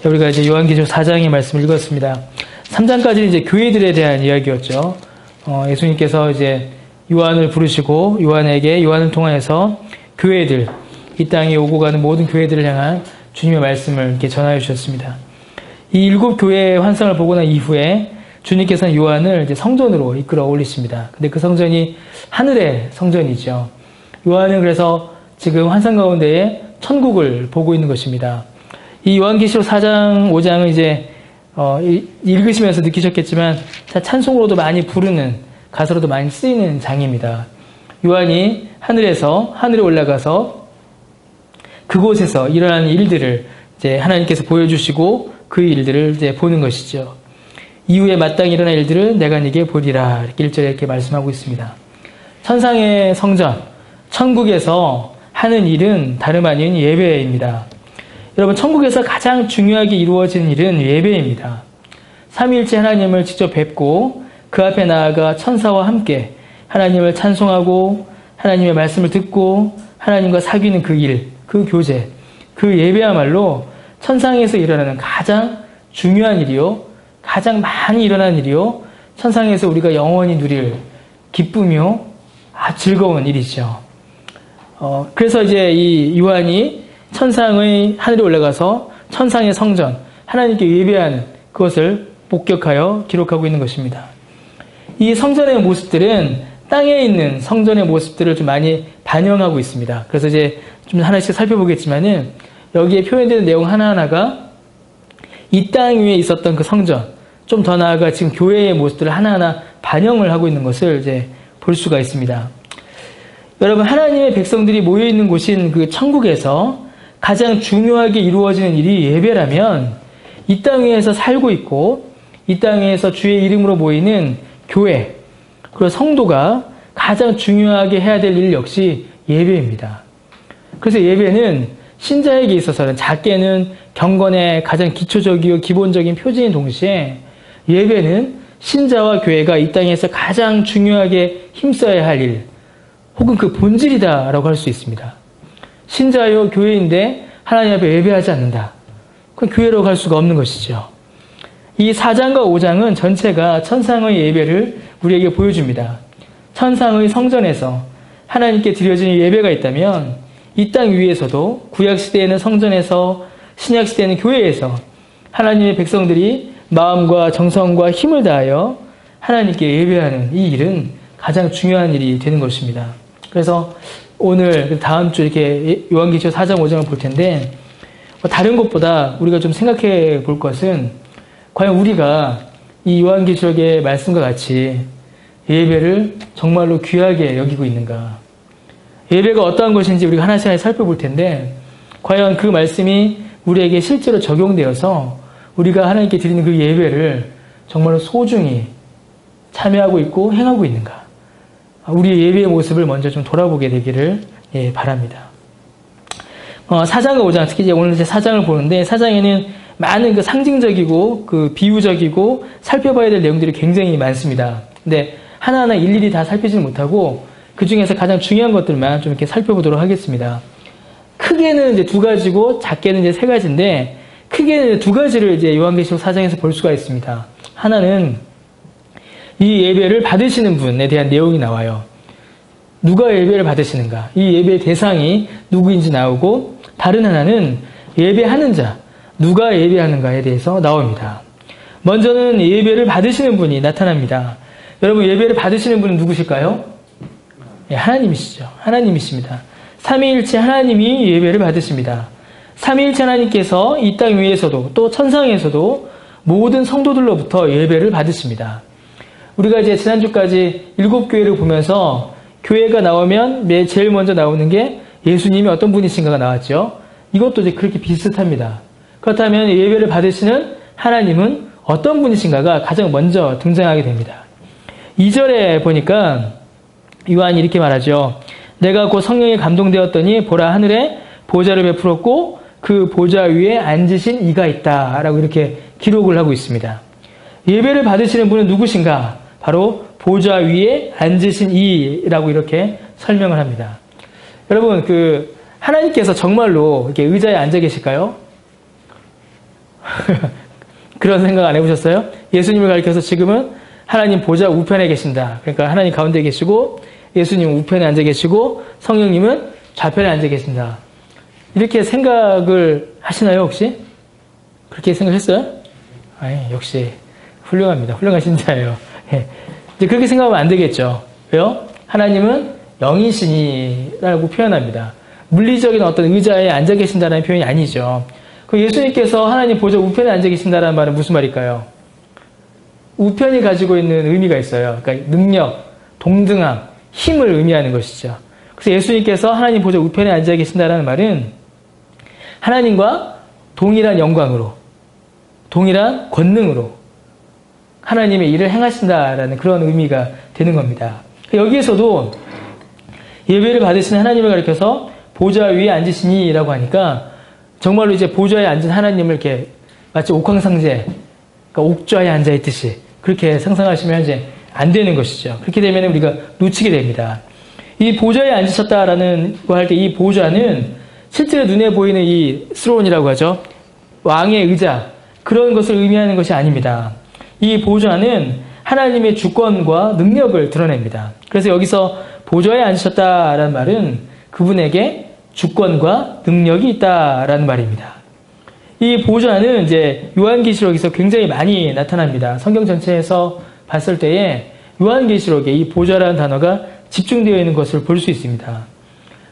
우리가 이제 요한계시록 4장의 말씀을 읽었습니다. 3장까지는 이제 교회들에 대한 이야기였죠. 예수님께서 이제 요한을 부르시고 요한을 통하여서 교회들, 이 땅에 오고 가는 모든 교회들을 향한 주님의 말씀을 이렇게 전하여 주셨습니다. 이 7 교회의 환상을 보고 난 이후에 주님께서는 요한을 이제 성전으로 이끌어 올리십니다. 근데 그 성전이 하늘의 성전이죠. 요한은 그래서 지금 환상 가운데에 천국을 보고 있는 것입니다. 이 요한계시록 4장, 5장은 이제 읽으시면서 느끼셨겠지만 찬송으로도 많이 부르는, 가사로도 많이 쓰이는 장입니다. 요한이 하늘에 올라가서 그곳에서 일어나는 일들을 이제 하나님께서 보여주시고 그 일들을 이제 보는 것이죠. 이후에 마땅히 일어날 일들을 내가 네게 보리라, 이렇게 1절에 이렇게 말씀하고 있습니다. 천상의 성전, 천국에서 하는 일은 다름 아닌 예배입니다. 여러분, 천국에서 가장 중요하게 이루어지는 일은 예배입니다. 삼위일체 하나님을 직접 뵙고 그 앞에 나아가 천사와 함께 하나님을 찬송하고 하나님의 말씀을 듣고 하나님과 사귀는 그 일, 그 교제, 그 예배야말로 천상에서 일어나는 가장 중요한 일이요, 가장 많이 일어나는 일이요, 천상에서 우리가 영원히 누릴 기쁨이요, 즐거운 일이죠. 그래서 이제 이 요한이 천상의 하늘에 올라가서 천상의 성전, 하나님께 예배하는 그것을 목격하여 기록하고 있는 것입니다. 이 성전의 모습들은 땅에 있는 성전의 모습들을 좀 많이 반영하고 있습니다. 그래서 이제 좀 하나씩 살펴보겠지만은 여기에 표현되는 내용 하나하나가 이 땅 위에 있었던 그 성전, 좀 더 나아가 지금 교회의 모습들을 하나하나 반영을 하고 있는 것을 이제 볼 수가 있습니다. 여러분, 하나님의 백성들이 모여 있는 곳인 그 천국에서 가장 중요하게 이루어지는 일이 예배라면 이 땅 위에서 살고 있고 이 땅 위에서 주의 이름으로 모이는 교회, 그리고 성도가 가장 중요하게 해야 될 일 역시 예배입니다. 그래서 예배는 신자에게 있어서는 작게는 경건의 가장 기초적이고 기본적인 표징인 동시에 예배는 신자와 교회가 이 땅에서 가장 중요하게 힘써야 할 일, 혹은 그 본질이다라고 할 수 있습니다. 신자요 교회인데 하나님 앞에 예배하지 않는다. 그건 교회로 갈 수가 없는 것이죠. 이 4장과 5장은 전체가 천상의 예배를 우리에게 보여줍니다. 천상의 성전에서 하나님께 드려지는 예배가 있다면 이 땅 위에서도 구약시대에는 성전에서, 신약시대에는 교회에서 하나님의 백성들이 마음과 정성과 힘을 다하여 하나님께 예배하는 이 일은 가장 중요한 일이 되는 것입니다. 그래서 오늘 다음 주 이렇게 요한계시록 4장 5장을 볼 텐데 다른 것보다 우리가 좀 생각해 볼 것은 과연 우리가 이 요한계시록의 말씀과 같이 예배를 정말로 귀하게 여기고 있는가, 예배가 어떠한 것인지 우리가 하나씩 하나씩 살펴볼 텐데 과연 그 말씀이 우리에게 실제로 적용되어서 우리가 하나님께 드리는 그 예배를 정말로 소중히 참여하고 있고 행하고 있는가, 우리의 예배의 모습을 먼저 좀 돌아보게 되기를 바랍니다. 4장과 5장, 특히 이제 오늘 이제 4장을 보는데 4장에는 많은 그 상징적이고 그 비유적이고 살펴봐야 될 내용들이 굉장히 많습니다. 근데 하나하나 일일이 다 살피지는 못하고 그 중에서 가장 중요한 것들만 좀 이렇게 살펴보도록 하겠습니다. 크게는 이제 2가지고 작게는 이제 3가지인데 크게는 2가지를 이제 요한계시록 4장에서 볼 수가 있습니다. 하나는 이 예배를 받으시는 분에 대한 내용이 나와요. 누가 예배를 받으시는가, 이 예배의 대상이 누구인지 나오고, 다른 하나는 예배하는 자, 누가 예배하는가에 대해서 나옵니다. 먼저는 예배를 받으시는 분이 나타납니다. 여러분, 예배를 받으시는 분은 누구실까요? 하나님이시죠. 하나님이십니다. 삼위일체 하나님이 예배를 받으십니다. 삼위일체 하나님께서 이 땅 위에서도 또 천상에서도 모든 성도들로부터 예배를 받으십니다. 우리가 이제 지난주까지 7교회를 보면서 교회가 나오면 제일 먼저 나오는 게 예수님이 어떤 분이신가가 나왔죠. 이것도 이제 그렇게 비슷합니다. 그렇다면 예배를 받으시는 하나님은 어떤 분이신가가 가장 먼저 등장하게 됩니다. 2절에 보니까 요한이 이렇게 말하죠. 내가 곧 성령에 감동되었더니 보라, 하늘에 보좌를 베풀었고 그 보좌 위에 앉으신 이가 있다 라고 이렇게 기록을 하고 있습니다. 예배를 받으시는 분은 누구신가? 바로 보좌 위에 앉으신 이라고 이렇게 설명을 합니다. 여러분, 하나님께서 정말로 이렇게 의자에 앉아 계실까요? 그런 생각 안 해보셨어요? 예수님을 가리켜서 지금은 하나님 보좌 우편에 계신다. 그러니까 하나님 가운데 계시고 예수님은 우편에 앉아 계시고 성령님은 좌편에 앉아 계신다. 이렇게 생각을 하시나요, 혹시? 그렇게 생각했어요? 아니, 역시 훌륭합니다. 훌륭하신 자예요. 예. 이제 그렇게 생각하면 안 되겠죠. 왜요? 하나님은 영이시니라고 표현합니다. 물리적인 어떤 의자에 앉아 계신다는 표현이 아니죠. 그럼 예수님께서 하나님 보좌 우편에 앉아 계신다는 말은 무슨 말일까요? 우편이 가지고 있는 의미가 있어요. 그러니까 능력, 동등함, 힘을 의미하는 것이죠. 그래서 예수님께서 하나님 보좌 우편에 앉아 계신다는 말은 하나님과 동일한 영광으로, 동일한 권능으로 하나님의 일을 행하신다라는 그런 의미가 되는 겁니다. 여기에서도 예배를 받으시는 하나님을 가리켜서 보좌 위에 앉으시니라고 하니까 정말로 이제 보좌에 앉은 하나님을 이렇게 마치 옥황상제, 그러니까 옥좌에 앉아있듯이 그렇게 상상하시면 이제 안 되는 것이죠. 그렇게 되면 우리가 놓치게 됩니다. 이 보좌에 앉으셨다라는 거 할 때 이 보좌는 실제로 눈에 보이는 이 스론이라고 하죠. 왕의 의자, 그런 것을 의미하는 것이 아닙니다. 이 보좌는 하나님의 주권과 능력을 드러냅니다. 그래서 여기서 보좌에 앉으셨다라는 말은 그분에게 주권과 능력이 있다라는 말입니다. 이 보좌는 이제 요한계시록에서 굉장히 많이 나타납니다. 성경 전체에서 봤을 때에 요한계시록에 이 보좌라는 단어가 집중되어 있는 것을 볼 수 있습니다.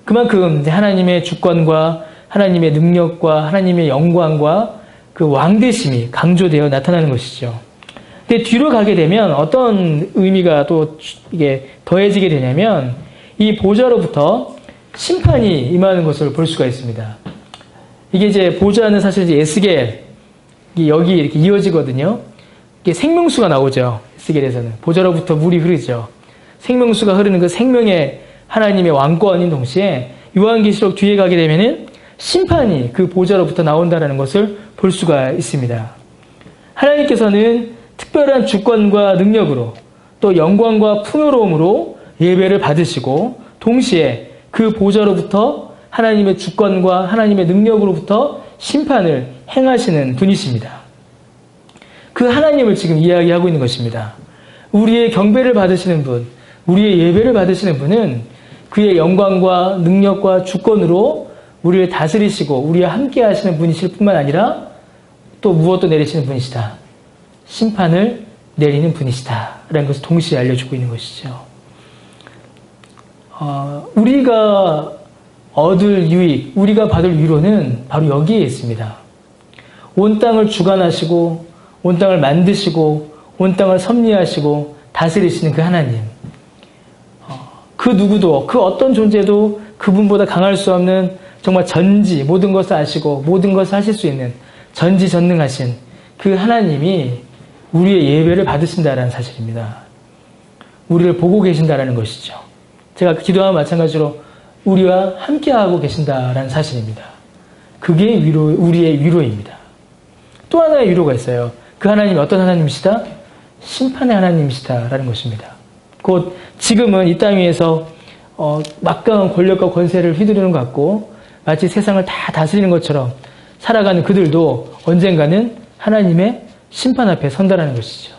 그만큼 이제 하나님의 주권과 하나님의 능력과 하나님의 영광과 그 왕대심이 강조되어 나타나는 것이죠. 근데 뒤로 가게 되면 어떤 의미가 또 이게 더해지게 되냐면 이 보좌로부터 심판이 임하는 것을 볼 수가 있습니다. 이게 이제 보좌는 사실 이제 에스겔 여기 이렇게 이어지거든요. 이게 생명수가 나오죠. 에스겔에서는 보좌로부터 물이 흐르죠. 생명수가 흐르는 그 생명의 하나님의 왕권인 동시에 요한계시록 뒤에 가게 되면은 심판이 그 보좌로부터 나온다라는 것을 볼 수가 있습니다. 하나님께서는 특별한 주권과 능력으로 또 영광과 풍요로움으로 예배를 받으시고 동시에 그 보좌로부터 하나님의 주권과 하나님의 능력으로부터 심판을 행하시는 분이십니다. 그 하나님을 지금 이야기하고 있는 것입니다. 우리의 경배를 받으시는 분, 우리의 예배를 받으시는 분은 그의 영광과 능력과 주권으로 우리를 다스리시고 우리와 함께 하시는 분이실 뿐만 아니라 또 무엇도 내리시는 분이시다. 심판을 내리는 분이시다. 라는 것을 동시에 알려주고 있는 것이죠. 우리가 얻을 유익, 우리가 받을 위로는 바로 여기에 있습니다. 온 땅을 주관하시고 온 땅을 만드시고 온 땅을 섭리하시고 다스리시는 그 하나님. 그 누구도, 그 어떤 존재도 그분보다 강할 수 없는 정말 전지, 모든 것을 아시고 모든 것을 하실 수 있는 전지전능하신 그 하나님이 우리의 예배를 받으신다라는 사실입니다. 우리를 보고 계신다라는 것이죠. 제가 기도하면 마찬가지로 우리와 함께하고 계신다라는 사실입니다. 그게 우리의 위로입니다. 또 하나의 위로가 있어요. 그 하나님이 어떤 하나님이시다? 심판의 하나님이시다라는 것입니다. 곧 지금은 이 땅 위에서 막강한 권력과 권세를 휘두르는 것 같고 마치 세상을 다 다스리는 것처럼 살아가는 그들도 언젠가는 하나님의 심판 앞에 선다라는 것이죠.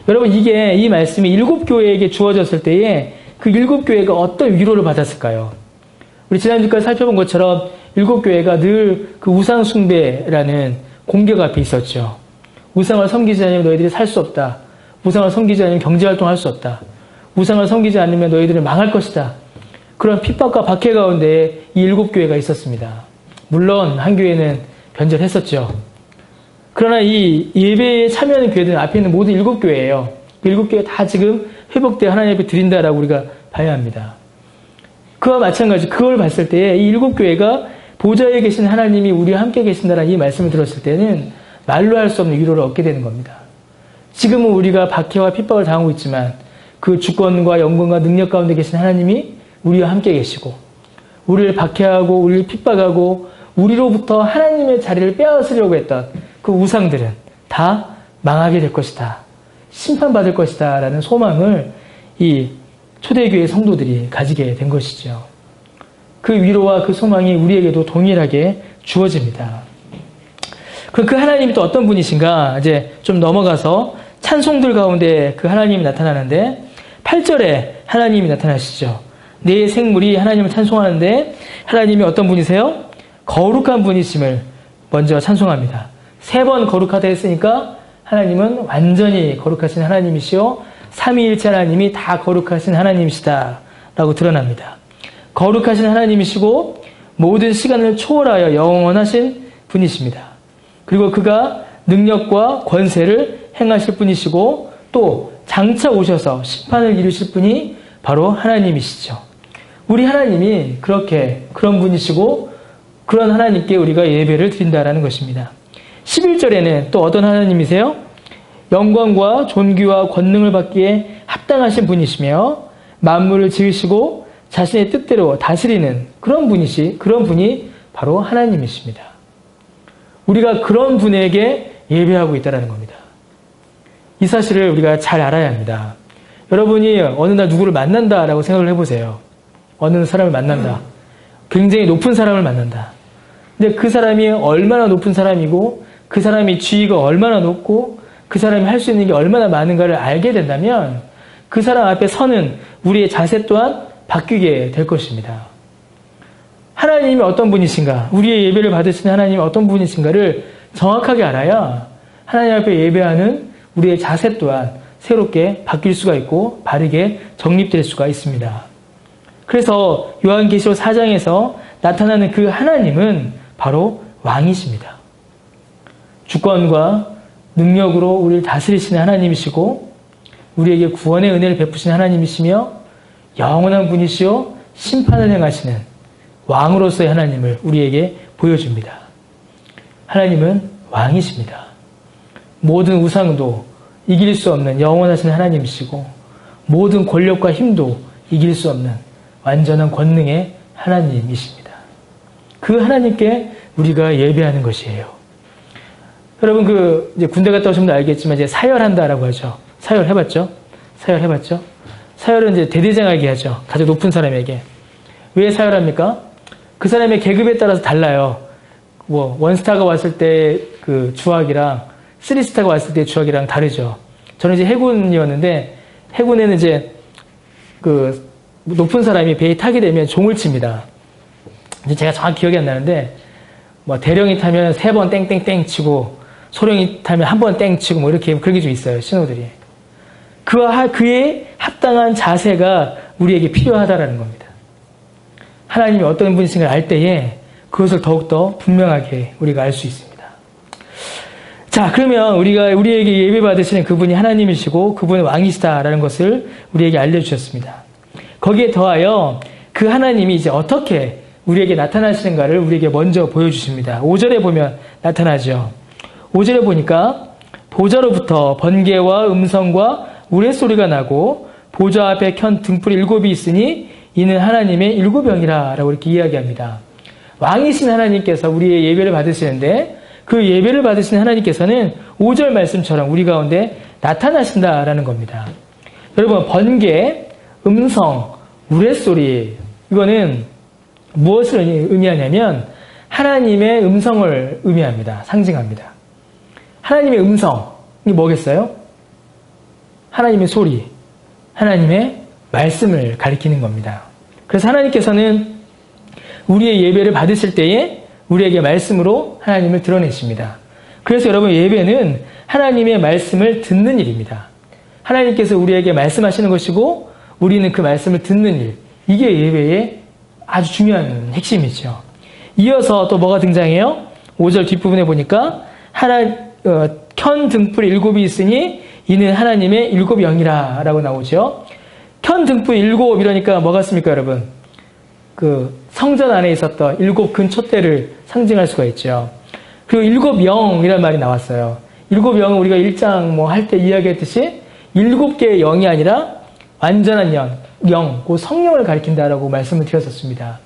여러분 이 말씀이 7교회에게 주어졌을 때에 그 7교회가 어떤 위로를 받았을까요? 우리 지난주까지 살펴본 것처럼 7교회가 늘 그 우상 숭배라는 공격 앞에 있었죠. 우상을 섬기지 않으면 너희들이 살 수 없다. 우상을 섬기지 않으면 경제활동할 수 없다. 우상을 섬기지 않으면 너희들은 망할 것이다. 그런 핍박과 박해 가운데 이 7교회가 있었습니다. 물론 한 교회는 변절했었죠. 그러나 이 예배에 참여하는 교회들은 앞에 있는 모든 7교회예요. 그 7교회 다 지금 회복되어 하나님 앞에 드린다라고 우리가 봐야 합니다. 그와 마찬가지 그걸 봤을 때 이 7교회가 보좌에 계신 하나님이 우리와 함께 계신다라는 이 말씀을 들었을 때는 말로 할 수 없는 위로를 얻게 되는 겁니다. 지금은 우리가 박해와 핍박을 당하고 있지만 그 주권과 영광과 능력 가운데 계신 하나님이 우리와 함께 계시고 우리를 박해하고 우리를 핍박하고 우리로부터 하나님의 자리를 빼앗으려고 했던 그 우상들은 다 망하게 될 것이다. 심판받을 것이다. 라는 소망을 이 초대교회 성도들이 가지게 된 것이죠. 그 위로와 그 소망이 우리에게도 동일하게 주어집니다. 그럼 그 하나님이 또 어떤 분이신가? 이제 좀 넘어가서 찬송들 가운데 그 하나님이 나타나는데 8절에 하나님이 나타나시죠. 내 생물이 하나님을 찬송하는데 하나님이 어떤 분이세요? 거룩한 분이심을 먼저 찬송합니다. 3번 거룩하다 했으니까 하나님은 완전히 거룩하신 하나님이시오. 삼위일체 하나님이 다 거룩하신 하나님이시다 라고 드러납니다. 거룩하신 하나님이시고 모든 시간을 초월하여 영원하신 분이십니다. 그리고 그가 능력과 권세를 행하실 분이시고 또 장차 오셔서 심판을 이루실 분이 바로 하나님이시죠. 우리 하나님이 그런 분이시고 그런 하나님께 우리가 예배를 드린다라는 것입니다. 11절에는 또 어떤 하나님이세요? 영광과 존귀와 권능을 받기에 합당하신 분이시며 만물을 지으시고 자신의 뜻대로 다스리는 그런 분이 바로 하나님이십니다. 우리가 그런 분에게 예배하고 있다는 겁니다. 이 사실을 우리가 잘 알아야 합니다. 여러분이 어느 날 누구를 만난다라고 생각을 해보세요. 어느 사람을 만난다. 굉장히 높은 사람을 만난다. 근데 그 사람이 얼마나 높은 사람이고 그 사람이 지위가 얼마나 높고 그 사람이 할 수 있는 게 얼마나 많은가를 알게 된다면 그 사람 앞에 서는 우리의 자세 또한 바뀌게 될 것입니다. 하나님이 어떤 분이신가, 우리의 예배를 받으시는 하나님이 어떤 분이신가를 정확하게 알아야 하나님 앞에 예배하는 우리의 자세 또한 새롭게 바뀔 수가 있고 바르게 정립될 수가 있습니다. 그래서 요한계시록 4장에서 나타나는 그 하나님은 바로 왕이십니다. 주권과 능력으로 우리를 다스리시는 하나님이시고 우리에게 구원의 은혜를 베푸시는 하나님이시며 영원한 분이시요 심판을 행하시는 왕으로서의 하나님을 우리에게 보여줍니다. 하나님은 왕이십니다. 모든 우상도 이길 수 없는 영원하신 하나님이시고 모든 권력과 힘도 이길 수 없는 완전한 권능의 하나님이십니다. 그 하나님께 우리가 예배하는 것이에요. 여러분 이제 군대 갔다 오시면 알겠지만 이제 사열한다라고 하죠. 사열 해봤죠? 사열은 이제 대대장에게 하죠. 가장 높은 사람에게. 왜 사열합니까? 그 사람의 계급에 따라서 달라요. 원스타가 왔을 때 그 주학이랑 3스타가 왔을 때 주학이랑 다르죠. 저는 이제 해군이었는데 해군에는 이제 그 높은 사람이 배에 타게 되면 종을 칩니다. 이제 제가 정확히 기억이 안 나는데 대령이 타면 3번 땡땡땡 치고 소령이 타면 1번 땡 치고 이렇게 그런 게 좀 있어요. 신호들이. 그에 합당한 자세가 우리에게 필요하다라는 겁니다. 하나님이 어떤 분이신가를 알 때에 그것을 더욱더 분명하게 우리가 알 수 있습니다. 자, 그러면 우리에게 예배 받으시는 그분이 하나님이시고 그분은 왕이시다라는 것을 우리에게 알려주셨습니다. 거기에 더하여 그 하나님이 이제 어떻게 우리에게 나타나시는가를 우리에게 먼저 보여주십니다. 5절에 보면 나타나죠. 5절에 보니까 보좌로부터 번개와 음성과 우레소리가 나고 보좌 앞에 켠 등불 7이 있으니 이는 하나님의 7영이라 라고 이렇게 이야기합니다. 왕이신 하나님께서 우리의 예배를 받으시는데 그 예배를 받으시는 하나님께서는 5절 말씀처럼 우리 가운데 나타나신다라는 겁니다. 여러분, 번개, 음성, 우레소리, 이거는 무엇을 의미하냐면 하나님의 음성을 의미합니다. 상징합니다. 하나님의 음성이 뭐겠어요? 하나님의 소리, 하나님의 말씀을 가리키는 겁니다. 그래서 하나님께서는 우리의 예배를 받으실 때에 우리에게 말씀으로 하나님을 드러내십니다. 그래서 여러분, 예배는 하나님의 말씀을 듣는 일입니다. 하나님께서 우리에게 말씀하시는 것이고 우리는 그 말씀을 듣는 일, 이게 예배의 아주 중요한 핵심이죠. 이어서 또 뭐가 등장해요? 5절 뒷부분에 보니까 켠 등불 7이 있으니 이는 하나님의 7영이라 라고 나오죠. 켠 등불 7 이러니까 뭐 같습니까, 여러분? 그 성전 안에 있었던 7 근촛대를 상징할 수가 있죠. 그리고 7영이라는 말이 나왔어요. 7영은 우리가 1장 할 때 이야기했듯이 7개의 영이 아니라 완전한 영, 그 성령을 가리킨다라고 말씀을 드렸었습니다.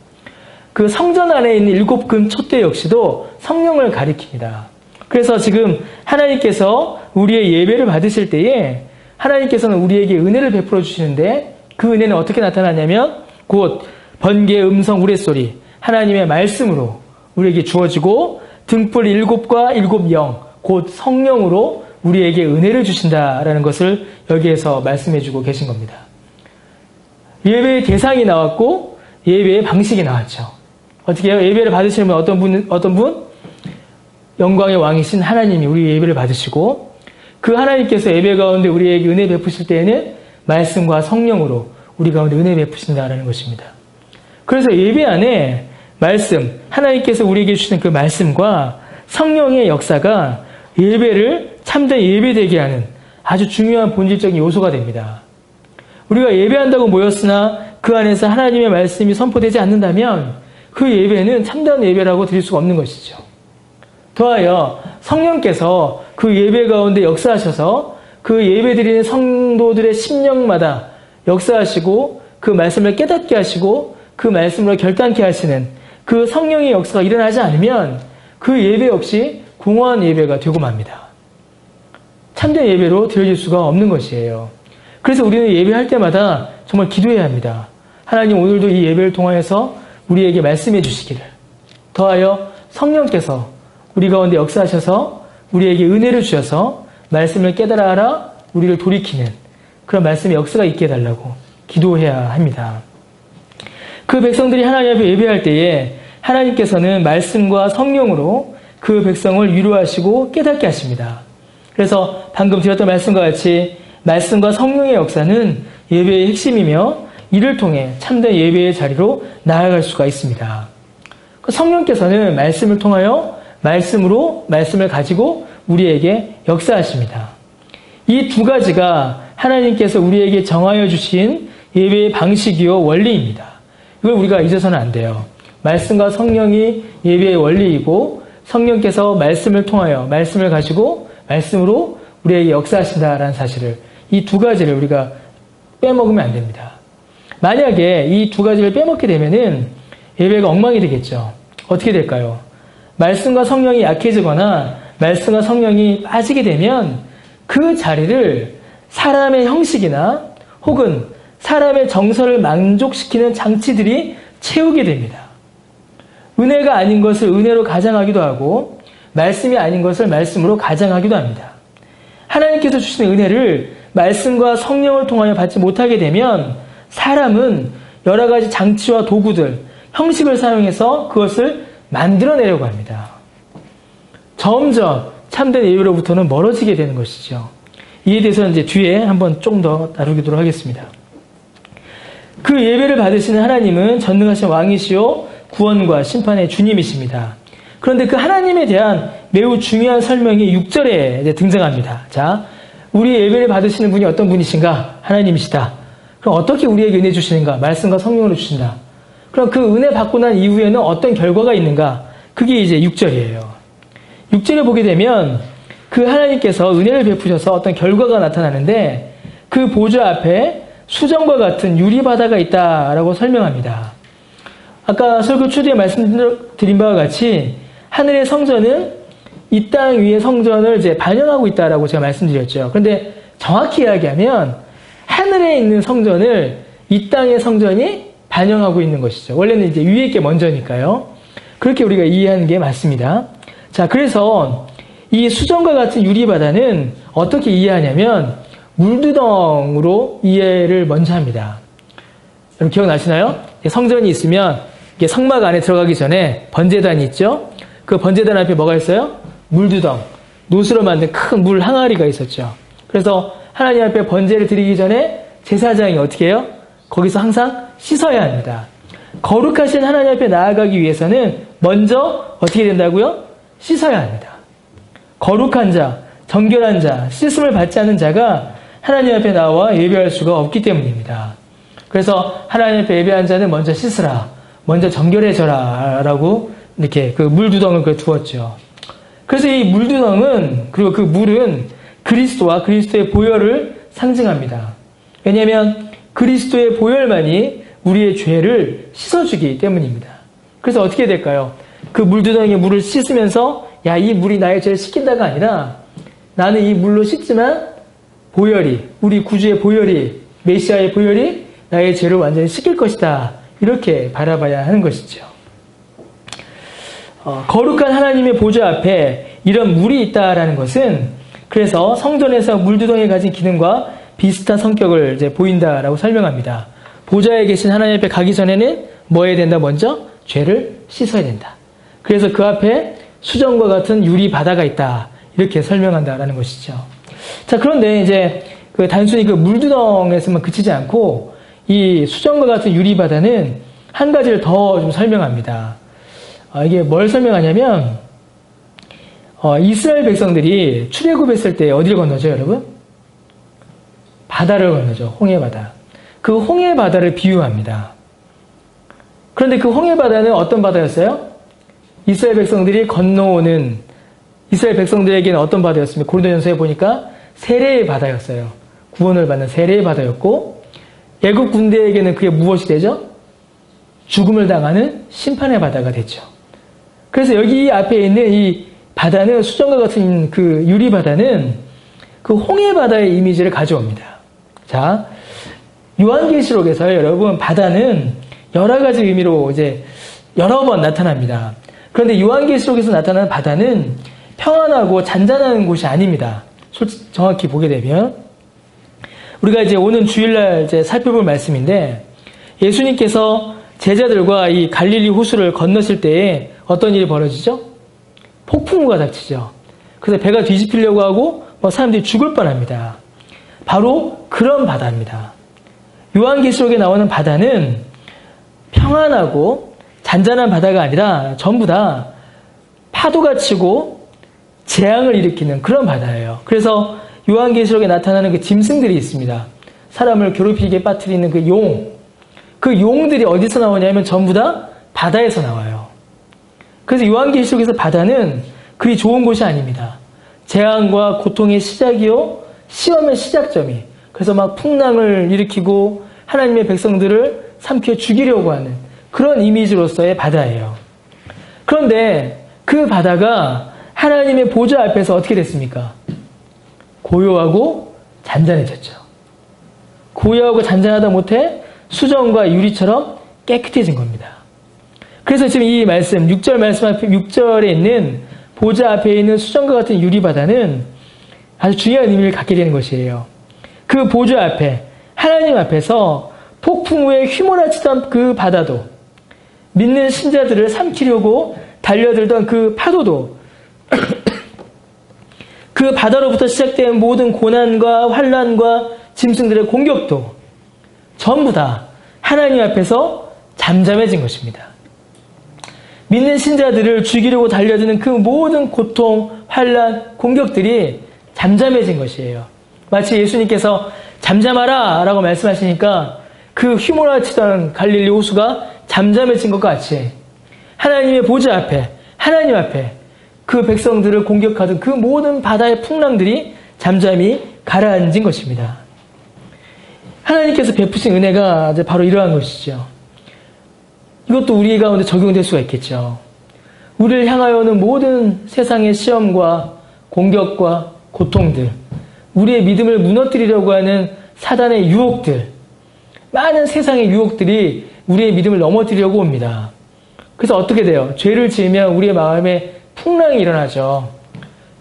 그 성전 안에 있는 7 근촛대 역시도 성령을 가리킵니다. 그래서 지금 하나님께서 우리의 예배를 받으실 때에 하나님께서는 우리에게 은혜를 베풀어 주시는데 그 은혜는 어떻게 나타나냐면 곧 번개, 음성, 우레소리, 하나님의 말씀으로 우리에게 주어지고 등불 7과 7영, 곧 성령으로 우리에게 은혜를 주신다라는 것을 여기에서 말씀해주고 계신 겁니다. 예배의 대상이 나왔고 예배의 방식이 나왔죠. 어떻게 해요? 예배를 받으시는 분 어떤 분? 영광의 왕이신 하나님이 우리 예배를 받으시고 그 하나님께서 예배 가운데 우리에게 은혜 베푸실 때에는 말씀과 성령으로 우리 가운데 은혜 베푸신다라는 것입니다. 그래서 예배 안에 말씀, 하나님께서 우리에게 주시는 그 말씀과 성령의 역사가 예배를 참된 예배되게 하는 아주 중요한 본질적인 요소가 됩니다. 우리가 예배한다고 모였으나 그 안에서 하나님의 말씀이 선포되지 않는다면 그 예배는 참된 예배라고 드릴 수가 없는 것이죠. 더하여 성령께서 그 예배 가운데 역사하셔서 그 예배드리는 성도들의 심령마다 역사하시고 그 말씀을 깨닫게 하시고 그 말씀으로 결단케 하시는 그 성령의 역사가 일어나지 않으면 그 예배 역시 공허한 예배가 되고 맙니다. 참된 예배로 드려질 수가 없는 것이에요. 그래서 우리는 예배할 때마다 정말 기도해야 합니다. 하나님 오늘도 이 예배를 통하여서 우리에게 말씀해 주시기를, 더하여 성령께서 우리 가운데 역사하셔서 우리에게 은혜를 주셔서 말씀을 깨달아 알아 우리를 돌이키는 그런 말씀의 역사가 있게 해달라고 기도해야 합니다. 그 백성들이 하나님 앞에 예배할 때에 하나님께서는 말씀과 성령으로 그 백성을 위로하시고 깨닫게 하십니다. 그래서 방금 드렸던 말씀과 같이 말씀과 성령의 역사는 예배의 핵심이며 이를 통해 참된 예배의 자리로 나아갈 수가 있습니다. 성령께서는 말씀을 통하여 말씀으로 말씀을 가지고 우리에게 역사하십니다. 이 두 가지가 하나님께서 우리에게 정하여 주신 예배의 방식이요 원리입니다. 이걸 우리가 잊어서는 안 돼요. 말씀과 성령이 예배의 원리이고 성령께서 말씀을 통하여 말씀을 가지고 말씀으로 우리에게 역사하신다라는 사실을, 이 두 가지를 우리가 빼먹으면 안 됩니다. 만약에 이 두 가지를 빼먹게 되면은 예배가 엉망이 되겠죠. 어떻게 될까요? 말씀과 성령이 약해지거나 말씀과 성령이 빠지게 되면 그 자리를 사람의 형식이나 혹은 사람의 정서를 만족시키는 장치들이 채우게 됩니다. 은혜가 아닌 것을 은혜로 가장하기도 하고 말씀이 아닌 것을 말씀으로 가장하기도 합니다. 하나님께서 주시는 은혜를 말씀과 성령을 통하여 받지 못하게 되면 사람은 여러 가지 장치와 도구들, 형식을 사용해서 그것을 만들어내려고 합니다. 점점 참된 예배로부터는 멀어지게 되는 것이죠. 이에 대해서는 이제 뒤에 한번 좀 더 다루도록 하겠습니다. 그 예배를 받으시는 하나님은 전능하신 왕이시요 구원과 심판의 주님이십니다. 그런데 그 하나님에 대한 매우 중요한 설명이 6절에 등장합니다. 자, 우리 예배를 받으시는 분이 어떤 분이신가? 하나님이시다. 그럼 어떻게 우리에게 은혜 주시는가? 말씀과 성령으로 주신다. 그럼 그 은혜 받고 난 이후에는 어떤 결과가 있는가? 그게 이제 6절이에요. 6절에 보게 되면 그 하나님께서 은혜를 베푸셔서 어떤 결과가 나타나는데 그 보좌 앞에 수정과 같은 유리바다가 있다라고 설명합니다. 아까 설교 초대에 말씀드린 바와 같이 하늘의 성전은 이 땅 위의 성전을 이제 반영하고 있다라고 제가 말씀드렸죠. 그런데 정확히 이야기하면 하늘에 있는 성전을 이 땅의 성전이 반영하고 있는 것이죠. 원래는 이제 위에 게 먼저니까요. 그렇게 우리가 이해하는 게 맞습니다. 자, 그래서 이 수정과 같은 유리바다는 어떻게 이해하냐면 물두덩으로 이해를 먼저 합니다. 여러분 기억나시나요? 성전이 있으면 이게 성막 안에 들어가기 전에 번제단이 있죠? 그 번제단 앞에 뭐가 있어요? 물두덩, 노수로 만든 큰 물 항아리가 있었죠. 그래서 하나님 앞에 번제를 드리기 전에 제사장이 어떻게 해요? 거기서 항상 씻어야 합니다. 거룩하신 하나님 앞에 나아가기 위해서는 먼저 어떻게 된다고요? 씻어야 합니다. 거룩한 자, 정결한 자, 씻음을 받지 않은 자가 하나님 앞에 나와 예배할 수가 없기 때문입니다. 그래서 하나님 앞에 예배한 자는 먼저 씻으라, 먼저 정결해져라 라고 이렇게 그 물두덩을 두었죠. 그래서 이 물두덩은, 그리고 그 물은 그리스도와 그리스도의 보혈을 상징합니다. 왜냐하면 그리스도의 보혈만이 우리의 죄를 씻어주기 때문입니다. 그래서 어떻게 될까요? 그 물두덩이의 물을 씻으면서 야, 이 물이 나의 죄를 씻긴다가 아니라 나는 이 물로 씻지만 보혈이, 우리 구주의 보혈이, 메시아의 보혈이 나의 죄를 완전히 씻길 것이다. 이렇게 바라봐야 하는 것이죠. 거룩한 하나님의 보좌 앞에 이런 물이 있다라는 것은 그래서 성전에서 물두덩이 가진 기능과 비슷한 성격을 이제 보인다라고 설명합니다. 보좌에 계신 하나님 앞에 가기 전에는 뭐 해야 된다? 먼저 죄를 씻어야 된다. 그래서 그 앞에 수정과 같은 유리 바다가 있다. 이렇게 설명한다라는 것이죠. 자, 그런데 이제 단순히 그 물두덩에서만 그치지 않고 이 수정과 같은 유리 바다는 한 가지를 더 좀 설명합니다. 이게 뭘 설명하냐면 이스라엘 백성들이 출애굽했을 때 어디를 건너죠, 여러분? 바다를 건너죠. 홍해바다. 그 홍해바다를 비유합니다. 그런데 그 홍해바다는 어떤 바다였어요? 이스라엘 백성들이 건너오는 이스라엘 백성들에게는 어떤 바다였습니까? 고린도전서에 보니까 세례의 바다였어요. 구원을 받는 세례의 바다였고 애국 군대에게는 그게 무엇이 되죠? 죽음을 당하는 심판의 바다가 됐죠. 그래서 여기 앞에 있는 이 바다는 수정과 같은 그 유리 바다는 그 홍해 바다의 이미지를 가져옵니다. 자, 요한계시록에서 여러분 바다는 여러 가지 의미로 이제 여러 번 나타납니다. 그런데 요한계시록에서 나타나는 바다는 평안하고 잔잔한 곳이 아닙니다. 정확히 보게 되면 우리가 이제 오는 주일날 이제 살펴볼 말씀인데 예수님께서 제자들과 이 갈릴리 호수를 건너실 때에 어떤 일이 벌어지죠? 폭풍우가 닥치죠. 그래서 배가 뒤집히려고 하고 사람들이 죽을 뻔합니다. 바로 그런 바다입니다. 요한계시록에 나오는 바다는 평안하고 잔잔한 바다가 아니라 전부 다 파도가 치고 재앙을 일으키는 그런 바다예요. 그래서 요한계시록에 나타나는 그 짐승들이 있습니다. 사람을 괴롭히게 빠뜨리는 그 용. 그 용들이 어디서 나오냐면 전부 다 바다에서 나와요. 그래서 요한계시록에서 바다는 그리 좋은 곳이 아닙니다. 재앙과 고통의 시작이요, 시험의 시작점이. 그래서 막 풍랑을 일으키고 하나님의 백성들을 삼켜 죽이려고 하는 그런 이미지로서의 바다예요. 그런데 그 바다가 하나님의 보좌 앞에서 어떻게 됐습니까? 고요하고 잔잔해졌죠. 고요하고 잔잔하다 못해 수정과 유리처럼 깨끗해진 겁니다. 그래서 지금 이 말씀, 6절 말씀 앞에 6절에 있는 보좌 앞에 있는 수정과 같은 유리바다는 아주 중요한 의미를 갖게 되는 것이에요. 그 보좌 앞에, 하나님 앞에서 폭풍 후에 휘몰아치던 그 바다도, 믿는 신자들을 삼키려고 달려들던 그 파도도, 그 바다로부터 시작된 모든 고난과 환난과 짐승들의 공격도 전부 다 하나님 앞에서 잠잠해진 것입니다. 믿는 신자들을 죽이려고 달려드는 그 모든 고통, 환난, 공격들이 잠잠해진 것이에요. 마치 예수님께서 잠잠하라 라고 말씀하시니까 그 휘몰아치던 갈릴리 호수가 잠잠해진 것 같이 하나님의 보좌 앞에, 하나님 앞에 그 백성들을 공격하던 그 모든 바다의 풍랑들이 잠잠히 가라앉은 것입니다. 하나님께서 베푸신 은혜가 바로 이러한 것이죠. 이것도 우리 가운데 적용될 수가 있겠죠. 우리를 향하여 오는 모든 세상의 시험과 공격과 고통들, 우리의 믿음을 무너뜨리려고 하는 사단의 유혹들, 많은 세상의 유혹들이 우리의 믿음을 넘어뜨리려고 옵니다. 그래서 어떻게 돼요? 죄를 지으면 우리의 마음에 풍랑이 일어나죠.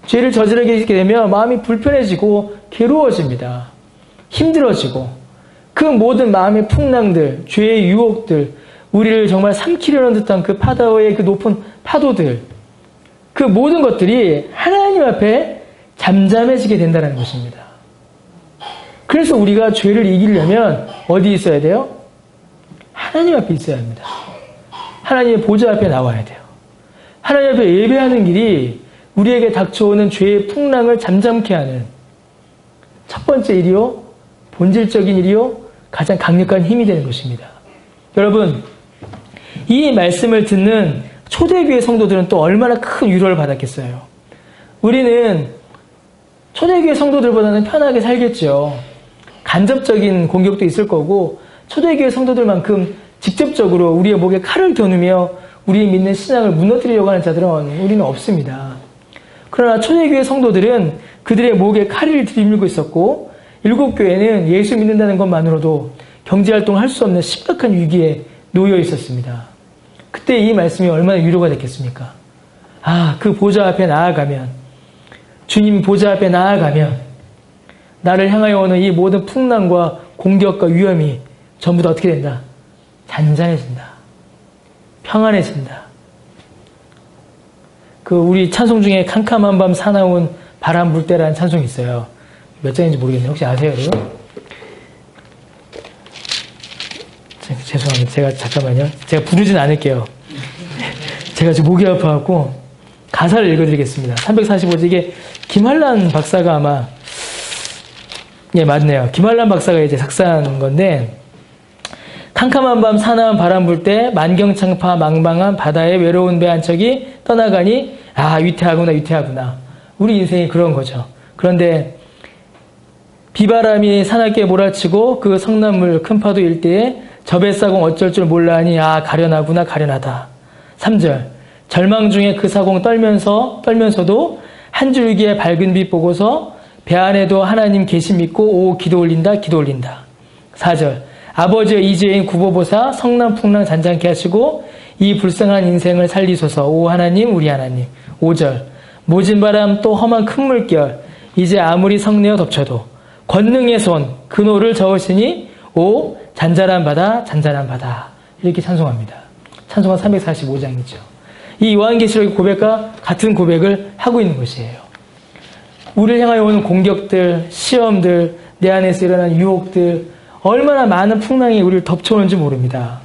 죄를 저지르게 되면 마음이 불편해지고 괴로워집니다. 힘들어지고 그 모든 마음의 풍랑들, 죄의 유혹들, 우리를 정말 삼키려는 듯한 그 바다의 그 높은 파도들, 그 모든 것들이 하나님 앞에 잠잠해지게 된다는 것입니다. 그래서 우리가 죄를 이기려면 어디 있어야 돼요? 하나님 앞에 있어야 합니다. 하나님의 보좌 앞에 나와야 돼요. 하나님 앞에 예배하는 길이 우리에게 닥쳐오는 죄의 풍랑을 잠잠케 하는 첫 번째 일이요, 본질적인 일이요, 가장 강력한 힘이 되는 것입니다. 여러분, 이 말씀을 듣는 초대교회 성도들은 또 얼마나 큰 위로를 받았겠어요. 우리는 초대교회 성도들보다는 편하게 살겠죠. 간접적인 공격도 있을 거고 초대교회 성도들만큼 직접적으로 우리의 목에 칼을 겨누며 우리 믿는 신앙을 무너뜨리려고 하는 자들은 우리는 없습니다. 그러나 초대교회 성도들은 그들의 목에 칼을 들이밀고 있었고 일곱 교회는 예수 믿는다는 것만으로도 경제활동을 할 수 없는 심각한 위기에 놓여 있었습니다. 그때 이 말씀이 얼마나 위로가 됐겠습니까? 그 보좌 앞에 나아가면, 주님 보좌 앞에 나아가면 나를 향하여 오는 이 모든 풍랑과 공격과 위험이 전부 다 어떻게 된다? 잔잔해진다. 평안해진다. 우리 찬송 중에 캄캄한 밤 사나운 바람 불 때라는 찬송이 있어요. 몇 장인지 모르겠네요. 혹시 아세요, 여러분? 죄송합니다. 잠깐만요. 제가 부르진 않을게요. 제가 지금 목이 아파갖고 가사를 읽어드리겠습니다. 345조 이게 김한란 박사가 아마 맞네요. 김한란 박사가 이제 작사한 건데 캄캄한 밤 사나운 바람 불 때 만경창파 망망한 바다에 외로운 배 한 척이 떠나가니 위태하구나 위태하구나. 우리 인생이 그런 거죠. 그런데 비바람이 사납게 몰아치고 그 성난물 큰 파도 일대에 저 뱃사공 어쩔 줄 몰라하니 가련하구나 가련하다. 3절 절망 중에 그 사공 떨면서도 한 줄기의 밝은 빛 보고서 배 안에도 하나님 계심 믿고 기도 올린다 기도 올린다. 4절 아버지의 이제인 구보보사 성남풍랑 잔잔케 하시고 이 불쌍한 인생을 살리소서 오 하나님 우리 하나님. 5절 모진 바람 또 험한 큰 물결 이제 아무리 성내어 덮쳐도 권능의 손 그노를 저으시니 오 잔잔한 바다 잔잔한 바다. 이렇게 찬송합니다. 찬송가 345장이죠. 이 요한계시록의 고백과 같은 고백을 하고 있는 것이에요. 우리를 향하여 오는 공격들, 시험들, 내 안에서 일어나는 유혹들 얼마나 많은 풍랑이 우리를 덮쳐오는지 모릅니다.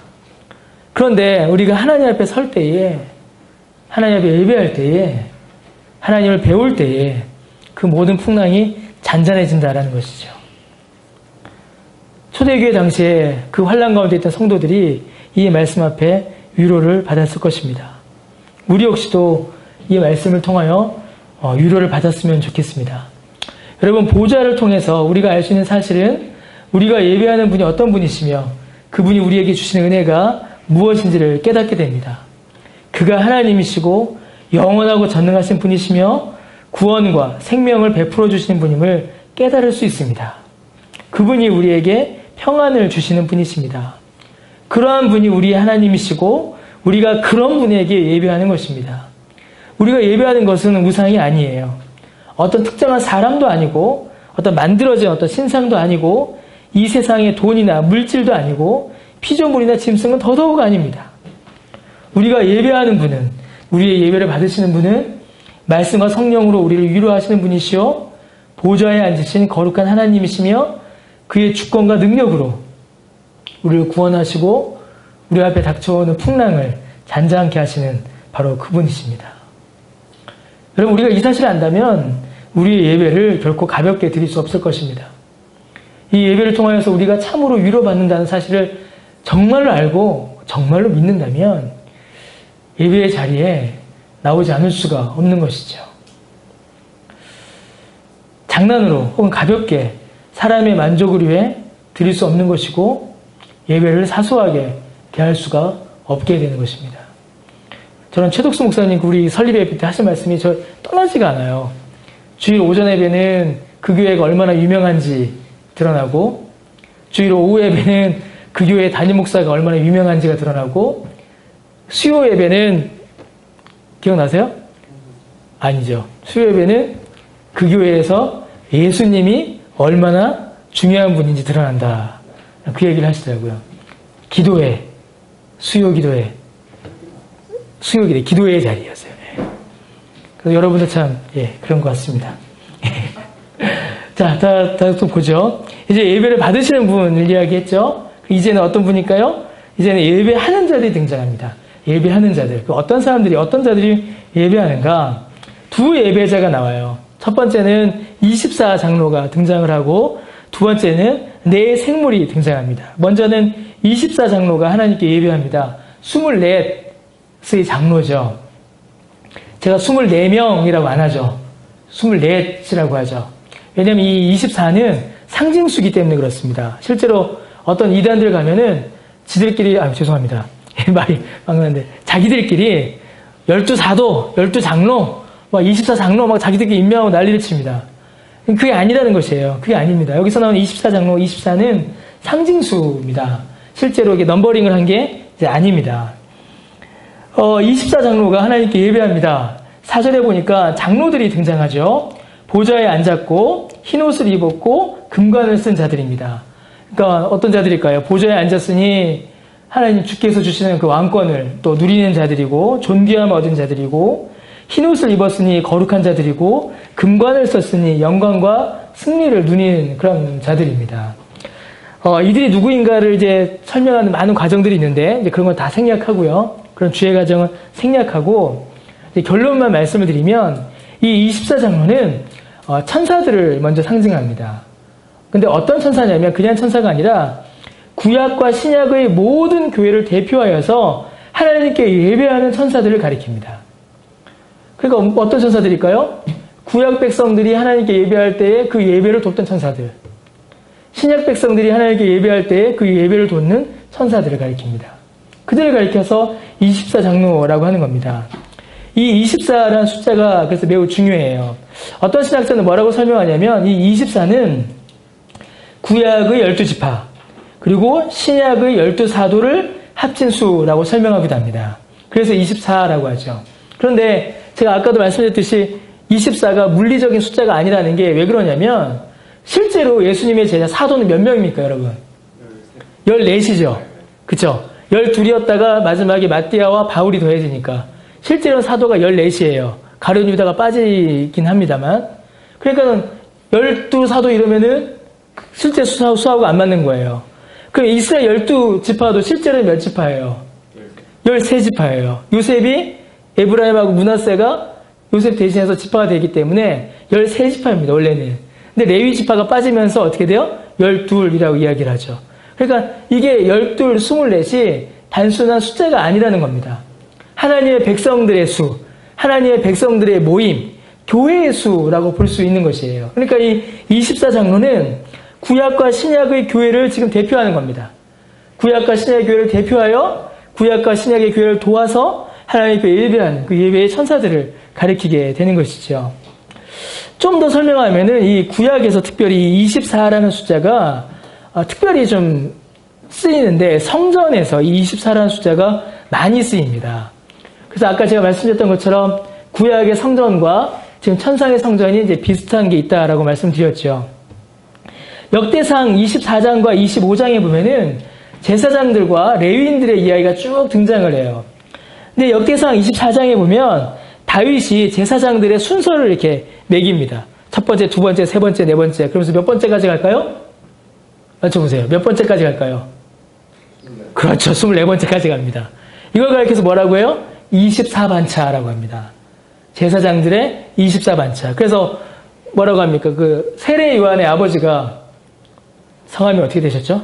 그런데 우리가 하나님 앞에 설 때에, 하나님 앞에 예배할 때에, 하나님을 배울 때에 그 모든 풍랑이 잔잔해진다라는 것이죠. 초대교회 당시에 그 환난 가운데 있던 성도들이 이 말씀 앞에 위로를 받았을 것입니다. 우리 역시도 이 말씀을 통하여 위로를 받았으면 좋겠습니다. 여러분, 보좌를 통해서 우리가 알 수 있는 사실은 우리가 예배하는 분이 어떤 분이시며 그분이 우리에게 주시는 은혜가 무엇인지를 깨닫게 됩니다. 그가 하나님이시고 영원하고 전능하신 분이시며 구원과 생명을 베풀어 주시는 분임을 깨달을 수 있습니다. 그분이 우리에게 평안을 주시는 분이십니다. 그러한 분이 우리의 하나님이시고 우리가 그런 분에게 예배하는 것입니다. 우리가 예배하는 것은 우상이 아니에요. 어떤 특정한 사람도 아니고 어떤 만들어진 어떤 신상도 아니고 이 세상의 돈이나 물질도 아니고 피조물이나 짐승은 더더욱 아닙니다. 우리가 예배하는 분은, 우리의 예배를 받으시는 분은 말씀과 성령으로 우리를 위로하시는 분이시오 보좌에 앉으신 거룩한 하나님이시며 그의 주권과 능력으로 우리를 구원하시고 우리 앞에 닥쳐오는 풍랑을 잔잔케 하시는 바로 그분이십니다. 여러분, 우리가 이 사실을 안다면 우리의 예배를 결코 가볍게 드릴 수 없을 것입니다. 이 예배를 통하여서 우리가 참으로 위로받는다는 사실을 정말로 알고 정말로 믿는다면 예배의 자리에 나오지 않을 수가 없는 것이죠. 장난으로 혹은 가볍게 사람의 만족을 위해 드릴 수 없는 것이고 예배를 사소하게 대할 수가 없게 되는 것입니다. 저는 최덕수 목사님 우리 설립 예배 때 하신 말씀이 저 떠나지가 않아요. 주일 오전 예배는 그 교회가 얼마나 유명한지 드러나고 주일 오후 예배는 그 교회 담임 목사가 얼마나 유명한지가 드러나고 수요 예배는 기억나세요? 아니죠. 수요 예배는 그 교회에서 예수님이 얼마나 중요한 분인지 드러난다. 그 얘기를 하시더라고요. 기도회, 수요 기도회, 기도회의 자리였어요. 그래서 여러분도 참 그런 것 같습니다. 자, 또 보죠. 이제 예배를 받으시는 분을 이야기했죠. 이제는 어떤 분일까요? 이제는 예배하는 자들이 등장합니다. 예배하는 자들. 어떤 자들이 예배하는가? 두 예배자가 나와요. 첫 번째는 24장로가 등장을 하고 두 번째는 네 생물이 등장합니다. 먼저는 24장로가 하나님께 예배합니다. 24의 장로죠. 제가 24명이라고 안 하죠. 24이라고 하죠. 왜냐하면 이 24는 상징수기 때문에 그렇습니다. 실제로 어떤 이단들 가면은 지들끼리, 죄송합니다. 말이 막는데, 자기들끼리 12사도, 12장로, 24장로 막 자기들끼리 임명하고 난리를 칩니다. 그게 아니라는 것이에요. 그게 아닙니다. 여기서 나오는 24장로, 24는 상징수입니다. 실제로 이게 넘버링을 한 게 이제 아닙니다. 24장로가 하나님께 예배합니다. 4절에 보니까 장로들이 등장하죠. 보좌에 앉았고 흰 옷을 입었고 금관을 쓴 자들입니다. 그러니까 어떤 자들일까요? 보좌에 앉았으니 하나님 주께서 주시는 그 왕권을 또 누리는 자들이고 존귀함을 얻은 자들이고 흰 옷을 입었으니 거룩한 자들이고 금관을 썼으니 영광과 승리를 누리는 그런 자들입니다. 이들이 누구인가를 이제 설명하는 많은 과정들이 있는데 이제 그런 건 다 생략하고요. 그런 주의 과정은 생략하고 결론만 말씀을 드리면 이 24장로는 천사들을 먼저 상징합니다. 근데 어떤 천사냐면 그냥 천사가 아니라 구약과 신약의 모든 교회를 대표하여서 하나님께 예배하는 천사들을 가리킵니다. 그러니까 어떤 천사들일까요? 구약 백성들이 하나님께 예배할 때에 그 예배를 돕던 천사들. 신약 백성들이 하나님께 예배할 때에 그 예배를 돕는 천사들을 가리킵니다. 그들을 가리켜서 24장로라고 하는 겁니다. 이 24라는 숫자가 그래서 매우 중요해요. 어떤 신학자는 뭐라고 설명하냐면 이 24는 구약의 12지파 그리고 신약의 12사도를 합친 수라고 설명하기도 합니다. 그래서 24라고 하죠. 그런데 제가 아까도 말씀드렸듯이 24가 물리적인 숫자가 아니라는 게 왜 그러냐면 실제로 예수님의 제자 사도는 몇 명입니까, 여러분? 14이죠. 그쵸? 12이었다가 마지막에 마띠아와 바울이 더해지니까 실제로는 사도가 14이에요. 가룟 유다가 빠지긴 합니다만. 그러니까 12사도 이러면은 실제 수하고 안 맞는 거예요. 그럼 이스라엘 12지파도 실제로는 몇 지파예요? 13지파예요. 요셉이 에브라임하고 므낫세가 요셉 대신해서 지파가 되기 때문에 13지파입니다, 원래는. 근데 레위 지파가 빠지면서 어떻게 돼요? 12이라고 이야기를 하죠. 그러니까 이게 12, 24이 단순한 숫자가 아니라는 겁니다. 하나님의 백성들의 수, 하나님의 백성들의 모임, 교회의 수라고 볼 수 있는 것이에요. 그러니까 이 24장로는 구약과 신약의 교회를 지금 대표하는 겁니다. 구약과 신약의 교회를 대표하여 구약과 신약의 교회를 도와서 하나님께 예배하는 그 예배의 천사들을 가리키게 되는 것이죠. 좀 더 설명하면은 이 구약에서 특별히 24라는 숫자가 특별히 좀 쓰이는데 성전에서 이 24라는 숫자가 많이 쓰입니다. 그래서 아까 제가 말씀드렸던 것처럼 구약의 성전과 지금 천상의 성전이 이제 비슷한 게 있다라고 말씀드렸죠. 역대상 24장과 25장에 보면은 제사장들과 레위인들의 이야기가 쭉 등장을 해요. 근데 역대상 24장에 보면 다윗이 제사장들의 순서를 이렇게 매깁니다. 첫 번째, 두 번째, 세 번째, 네 번째. 그러면서 몇 번째까지 갈까요? 맞춰보세요. 몇 번째까지 갈까요? 그렇죠. 24번째까지 갑니다. 이걸 가리켜서 뭐라고 해요? 24반차라고 합니다. 제사장들의 24반차. 그래서 뭐라고 합니까? 그 세례 요한의 아버지가 성함이 어떻게 되셨죠?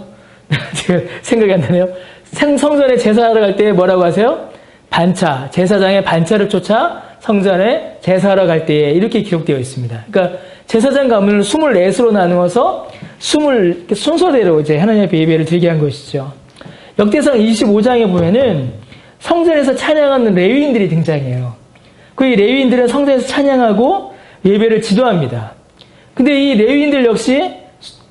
지금 생각이 안 나네요. 성전에 제사하러 갈 때 뭐라고 하세요? 반차, 제사장의 반차를 쫓아 성전에 제사하러 갈 때에 이렇게 기록되어 있습니다. 그러니까 제사장 가문을 24수로 나누어서 순서대로 이제 하나님 앞에 예배를 드리게 한 것이죠. 역대상 25장에 보면은 성전에서 찬양하는 레위인들이 등장해요. 그 레위인들은 성전에서 찬양하고 예배를 지도합니다. 근데 이 레위인들 역시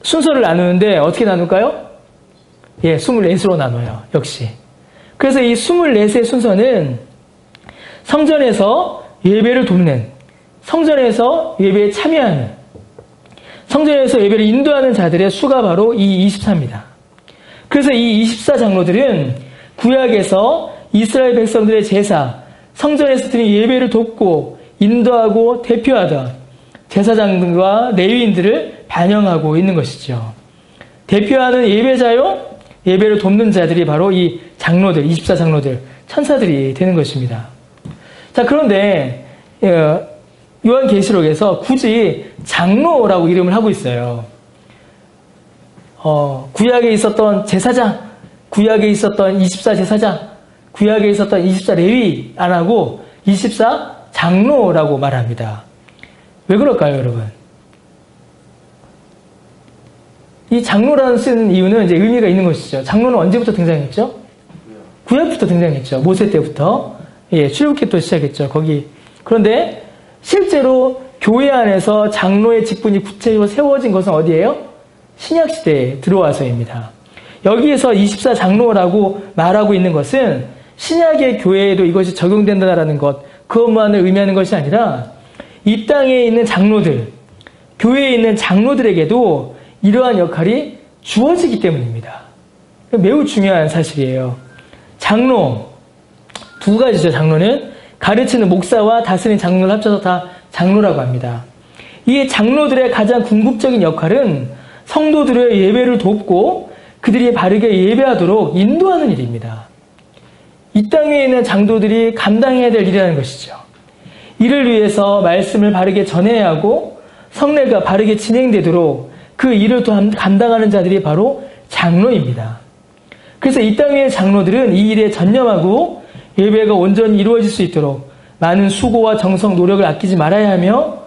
순서를 나누는데 어떻게 나눌까요? 예, 24수로 나눠요. 역시. 그래서 이 24의 순서는 성전에서 예배를 돕는, 성전에서 예배에 참여하는, 성전에서 예배를 인도하는 자들의 수가 바로 이 24입니다. 그래서 이 24장로들은 구약에서 이스라엘 백성들의 제사, 성전에서 드린 예배를 돕고 인도하고 대표하던 제사장들과 레위인들을 반영하고 있는 것이죠. 대표하는 예배자요, 예배를 돕는 자들이 바로 이 장로들, 24장로들, 천사들이 되는 것입니다. 자, 그런데 요한계시록에서 굳이 장로라고 이름을 하고 있어요. 구약에 있었던 제사장, 구약에 있었던 24제사장, 구약에 있었던 24레위 안 하고 24장로라고 말합니다. 왜 그럴까요, 여러분? 이 장로라는 쓰는 이유는 이제 의미가 있는 것이죠. 장로는 언제부터 등장했죠? 구약부터 등장했죠. 모세 때부터. 예, 출애굽기부터 시작했죠. 거기. 그런데 실제로 교회 안에서 장로의 직분이 구체적으로 세워진 것은 어디예요? 신약시대에 들어와서입니다. 여기에서 24장로라고 말하고 있는 것은 신약의 교회에도 이것이 적용된다라는 것, 그것만을 의미하는 것이 아니라 이 땅에 있는 장로들, 교회에 있는 장로들에게도 이러한 역할이 주어지기 때문입니다. 매우 중요한 사실이에요. 장로, 두 가지죠. 장로는 가르치는 목사와 다스리는 장로를 합쳐서 다 장로라고 합니다. 이 장로들의 가장 궁극적인 역할은 성도들의 예배를 돕고 그들이 바르게 예배하도록 인도하는 일입니다. 이 땅에 있는 장로들이 감당해야 될 일이라는 것이죠. 이를 위해서 말씀을 바르게 전해야 하고 성례가 바르게 진행되도록 그 일을 또 감당하는 자들이 바로 장로입니다. 그래서 이 땅의 장로들은 이 일에 전념하고 예배가 온전히 이루어질 수 있도록 많은 수고와 정성, 노력을 아끼지 말아야 하며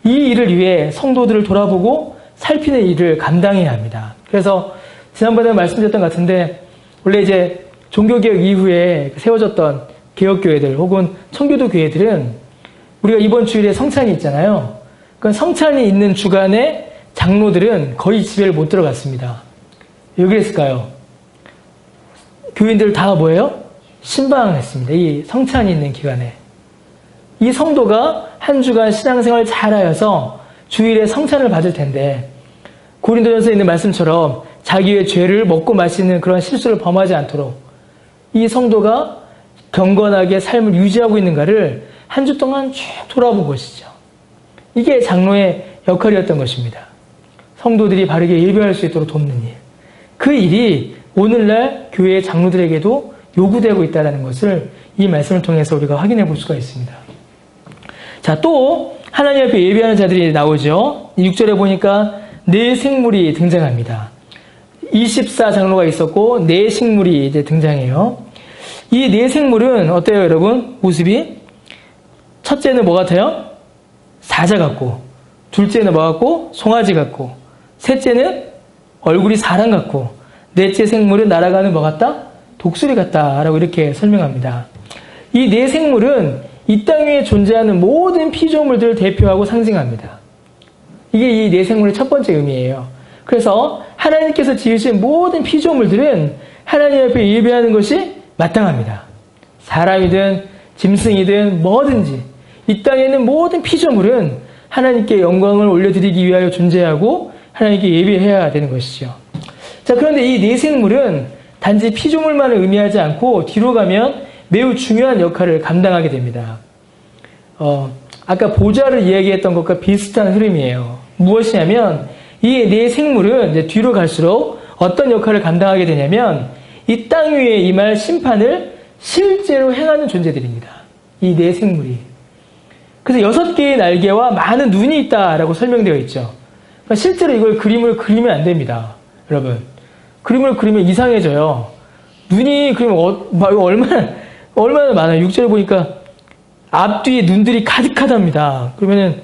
이 일을 위해 성도들을 돌아보고 살피는 일을 감당해야 합니다. 그래서 지난번에 말씀드렸던 것 같은데 원래 이제 종교개혁 이후에 세워졌던 개혁교회들 혹은 청교도 교회들은 우리가 이번 주일에 성찬이 있잖아요. 그 성찬이 있는 주간에 장로들은 거의 집에를 못 들어갔습니다. 왜 그랬을까요? 교인들 다 뭐예요? 신방했습니다. 이 성찬이 있는 기간에. 이 성도가 한 주간 신앙생활 잘하여서 주일에 성찬을 받을 텐데 고린도전서에 있는 말씀처럼 자기의 죄를 먹고 마시는 그런 실수를 범하지 않도록 이 성도가 경건하게 삶을 유지하고 있는가를 한 주 동안 쭉 돌아본 것이죠. 이게 장로의 역할이었던 것입니다. 성도들이 바르게 예배할 수 있도록 돕는 일. 그 일이 오늘날 교회의 장로들에게도 요구되고 있다는 것을 이 말씀을 통해서 우리가 확인해 볼 수가 있습니다. 자, 또 하나님 앞에 예배하는 자들이 나오죠. 6절에 보니까 네 생물이 등장합니다. 24장로가 있었고 네 식물이 이제 등장해요. 이 네 생물은 어때요, 여러분? 모습이? 첫째는 뭐 같아요? 사자 같고, 둘째는 뭐 같고? 송아지 같고, 셋째는 얼굴이 사람 같고, 넷째 생물은 날아가는 뭐 같다? 독수리 같다라고 이렇게 설명합니다. 이 네 생물은 이 땅 위에 존재하는 모든 피조물들을 대표하고 상징합니다. 이게 이 네 생물의 첫 번째 의미예요. 그래서 하나님께서 지으신 모든 피조물들은 하나님 앞에 예배하는 것이 마땅합니다. 사람이든 짐승이든 뭐든지 이 땅에 있는 모든 피조물은 하나님께 영광을 올려드리기 위하여 존재하고 하나님께 예배해야 되는 것이죠. 자, 그런데 이 네 생물은 단지 피조물만을 의미하지 않고 뒤로 가면 매우 중요한 역할을 감당하게 됩니다. 아까 보좌를 이야기했던 것과 비슷한 흐름이에요. 무엇이냐면 이 네 생물은 이제 뒤로 갈수록 어떤 역할을 감당하게 되냐면 이 땅 위에 임할 심판을 실제로 행하는 존재들입니다. 이 네 생물이. 그래서 6개의 날개와 많은 눈이 있다라고 설명되어 있죠. 그러니까 실제로 이걸 그림을 그리면 안 됩니다. 여러분. 그림을 그리면 이상해져요. 눈이 그리면 얼마나 많아요. 6절에 보니까 앞뒤에 눈들이 가득하답니다. 그러면은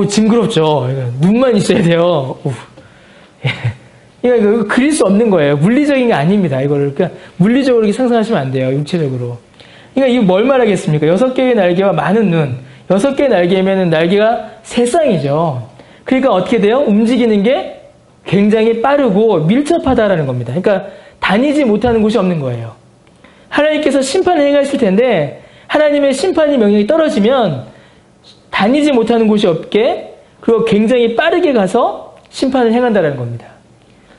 징그럽죠. 눈만 있어야 돼요. 이거 그릴 수 없는 거예요. 물리적인 게 아닙니다. 이거를 그냥 물리적으로 이렇게 상상하시면 안 돼요. 육체적으로. 그러니까 이거 뭘 말하겠습니까? 6개의 날개와 많은 눈. 6개의 날개면은 날개가 세 쌍이죠. 그러니까 어떻게 돼요? 움직이는 게 굉장히 빠르고 밀접하다라는 겁니다. 그러니까 다니지 못하는 곳이 없는 거예요. 하나님께서 심판을 행하실 텐데 하나님의 심판이 명령이 떨어지면 다니지 못하는 곳이 없게 그리고 굉장히 빠르게 가서 심판을 행한다는 겁니다.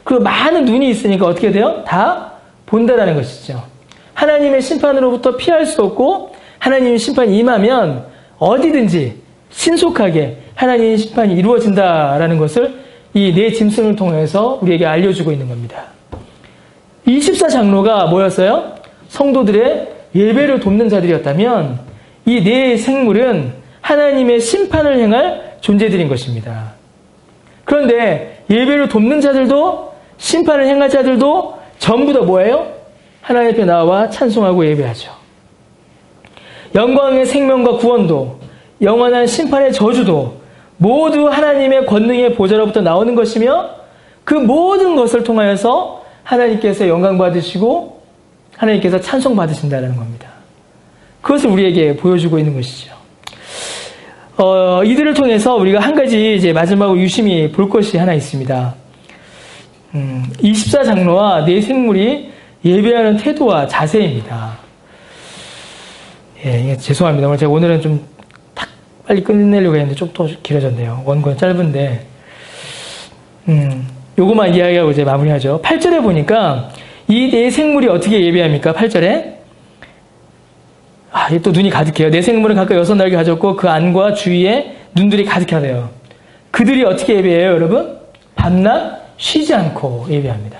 그리고 많은 눈이 있으니까 어떻게 돼요? 다 본다라는 것이죠. 하나님의 심판으로부터 피할 수 없고 하나님의 심판이 임하면 어디든지 신속하게 하나님의 심판이 이루어진다라는 것을 이 네 짐승을 통해서 우리에게 알려주고 있는 겁니다. 24장로가 뭐였어요? 성도들의 예배를 돕는 자들이었다면 이 네 생물은 하나님의 심판을 행할 존재들인 것입니다. 그런데 예배를 돕는 자들도 심판을 행할 자들도 전부 다 뭐예요? 하나님 앞에 나와 찬송하고 예배하죠. 영광의 생명과 구원도 영원한 심판의 저주도 모두 하나님의 권능의 보좌로부터 나오는 것이며 그 모든 것을 통하여서 하나님께서 영광 받으시고 하나님께서 찬송 받으신다는 겁니다. 그것을 우리에게 보여주고 있는 것이죠. 이들을 통해서 우리가 한 가지 이제 마지막으로 유심히 볼 것이 하나 있습니다. 24장로와 네 생물이 예배하는 태도와 자세입니다. 예, 죄송합니다. 오늘은 좀 탁 빨리 끝내려고 했는데 좀 더 길어졌네요. 원고는 짧은데. 요거만 이야기하고 이제 마무리하죠. 8절에 보니까 이 네 생물이 어떻게 예배합니까? 8절에. 또 눈이 가득해요. 네 생물은 각각 6날개 가졌고 그 안과 주위에 눈들이 가득하대요. 그들이 어떻게 예배해요, 여러분? 밤낮 쉬지 않고 예배합니다.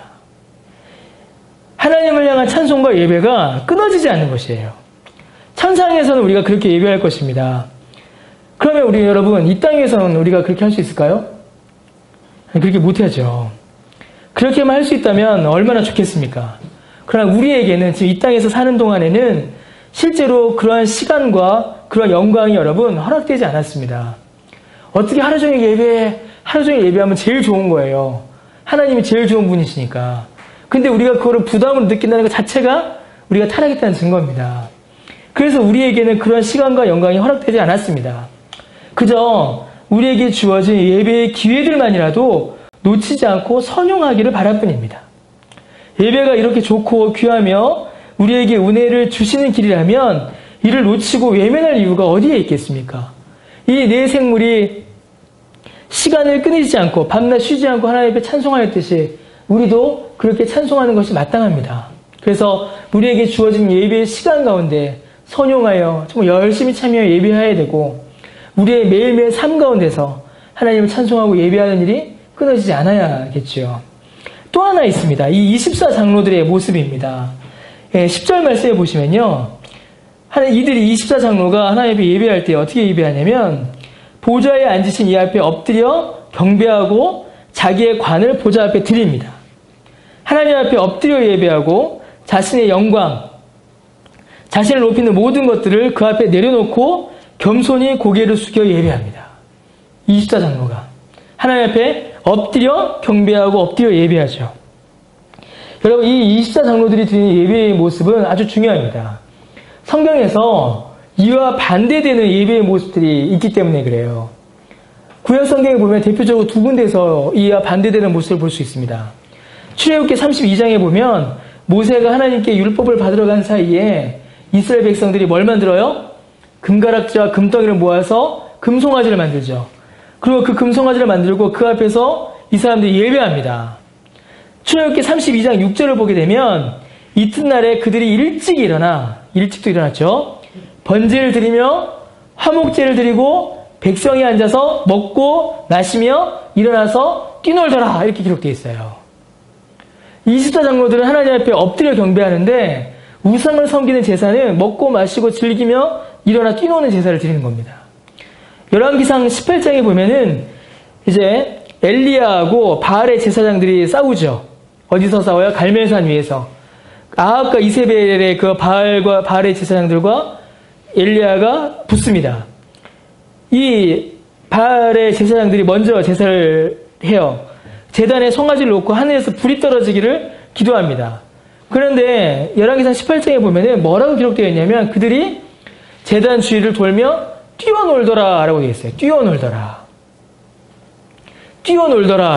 하나님을 향한 찬송과 예배가 끊어지지 않는 것이에요. 천상에서는 우리가 그렇게 예배할 것입니다. 그러면 우리 여러분, 이 땅에서는 우리가 그렇게 할 수 있을까요? 그렇게 못하죠. 그렇게만 할 수 있다면 얼마나 좋겠습니까? 그러나 우리에게는 지금 이 땅에서 사는 동안에는 실제로 그러한 시간과 그러한 영광이 여러분 허락되지 않았습니다. 어떻게 하루 종일 예배하면 제일 좋은 거예요. 하나님이 제일 좋은 분이시니까. 근데 우리가 그거를 부담으로 느낀다는 것 자체가 우리가 타락했다는 증거입니다. 그래서 우리에게는 그런 시간과 영광이 허락되지 않았습니다. 그저 우리에게 주어진 예배의 기회들만이라도 놓치지 않고 선용하기를 바랄 뿐입니다. 예배가 이렇게 좋고 귀하며 우리에게 은혜를 주시는 길이라면 이를 놓치고 외면할 이유가 어디에 있겠습니까? 이 네 생물이 시간을 끊이지 않고 밤낮 쉬지 않고 하나님 앞에 찬송하였듯이 우리도 그렇게 찬송하는 것이 마땅합니다. 그래서 우리에게 주어진 예배의 시간 가운데 선용하여 정말 열심히 참여해 예배해야 되고 우리의 매일매일 삶 가운데서 하나님을 찬송하고 예배하는 일이 끊어지지 않아야겠죠. 또 하나 있습니다. 이 24장로들의 모습입니다. 10절 말씀에 보시면요. 이들이 24장로가 하나님 앞에 예배할 때 어떻게 예배하냐면 보좌에 앉으신 이 앞에 엎드려 경배하고 자기의 관을 보좌 앞에 드립니다. 하나님 앞에 엎드려 예배하고 자신의 영광, 자신을 높이는 모든 것들을 그 앞에 내려놓고 겸손히 고개를 숙여 예배합니다. 24장로가 하나님 앞에 엎드려 경배하고 엎드려 예배하죠. 여러분, 이 24장로들이 드리는 예배의 모습은 아주 중요합니다. 성경에서 이와 반대되는 예배의 모습들이 있기 때문에 그래요. 구약 성경에 보면 대표적으로 두 군데에서 이와 반대되는 모습을 볼 수 있습니다. 출애굽기 32장에 보면 모세가 하나님께 율법을 받으러 간 사이에 이스라엘 백성들이 뭘 만들어요? 금가락지와 금덩이를 모아서 금송아지를 만들죠. 그리고 그 금송아지를 만들고 그 앞에서 이 사람들이 예배합니다. 출애굽기 32장 6절을 보게 되면 이튿날에 그들이 일찍도 일어났죠. 번제를 드리며 화목제를 드리고 백성이 앉아서 먹고 마시며 일어나서 뛰놀더라 이렇게 기록되어 있어요. 24장로들은 하나님 앞에 엎드려 경배하는데 우상을 섬기는 제사는 먹고 마시고 즐기며 일어나 뛰노는 제사를 드리는 겁니다. 열왕기상 18장에 보면은 이제 엘리야하고 바알의 제사장들이 싸우죠. 어디서 싸워요? 갈멜산 위에서. 아합과 이세벨의 그 바알의 제사장들과 엘리야가 붙습니다. 이 바알의 제사장들이 먼저 제사를 해요. 제단에 송아지를 놓고 하늘에서 불이 떨어지기를 기도합니다. 그런데 열왕기상 18장에 보면은 뭐라고 기록되어 있냐면 그들이 제단 주위를 돌며 뛰어놀더라 라고 되어 있어요. 뛰어놀더라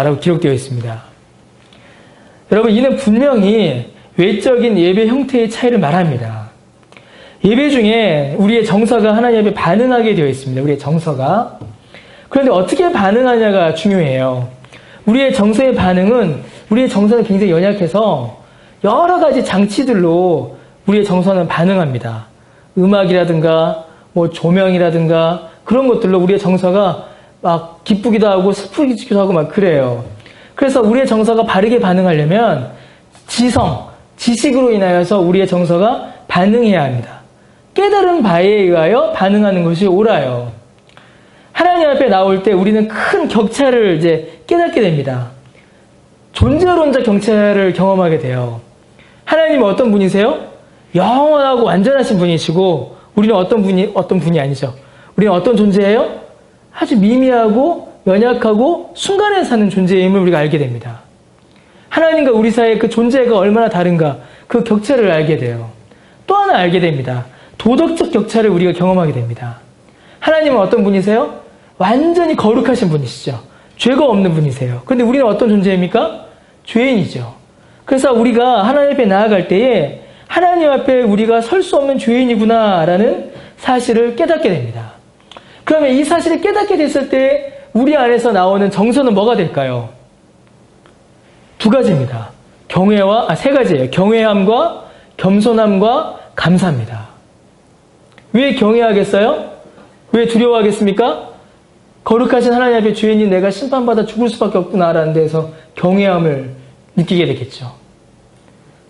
라고 기록되어 있습니다. 여러분, 이는 분명히 외적인 예배 형태의 차이를 말합니다. 예배 중에 우리의 정서가 하나님 앞에 반응하게 되어 있습니다. 우리의 정서가. 그런데 어떻게 반응하냐가 중요해요. 우리의 정서의 반응은, 우리의 정서는 굉장히 연약해서 여러 가지 장치들로 우리의 정서는 반응합니다. 음악이라든가 뭐 조명이라든가 그런 것들로 우리의 정서가 막 기쁘기도 하고 슬프기도 하고 막 그래요. 그래서 우리의 정서가 바르게 반응하려면 지식으로 인하여서 우리의 정서가 반응해야 합니다. 깨달은 바에 의하여 반응하는 것이 옳아요. 하나님 앞에 나올 때 우리는 큰 격차를 이제 깨닫게 됩니다. 존재론적 격차를 경험하게 돼요. 하나님은 어떤 분이세요? 영원하고 완전하신 분이시고 우리는 어떤 분이 아니죠. 우리는 어떤 존재예요? 아주 미미하고 연약하고 순간에 사는 존재임을 우리가 알게 됩니다. 하나님과 우리 사이의 그 존재가 얼마나 다른가 그 격차를 알게 돼요. 또 하나 알게 됩니다. 도덕적 격차를 우리가 경험하게 됩니다. 하나님은 어떤 분이세요? 완전히 거룩하신 분이시죠. 죄가 없는 분이세요. 그런데 우리는 어떤 존재입니까? 죄인이죠. 그래서 우리가 하나님 앞에 나아갈 때에 하나님 앞에 우리가 설 수 없는 죄인이구나라는 사실을 깨닫게 됩니다. 그러면 이 사실을 깨닫게 됐을 때 우리 안에서 나오는 정서는 뭐가 될까요? 두 가지입니다. 세 가지예요. 경외함과 겸손함과 감사입니다. 왜 경외하겠어요? 왜 두려워하겠습니까? 거룩하신 하나님 앞에 죄인인 내가 심판받아 죽을 수밖에 없구나라는 데서 경외함을 느끼게 되겠죠.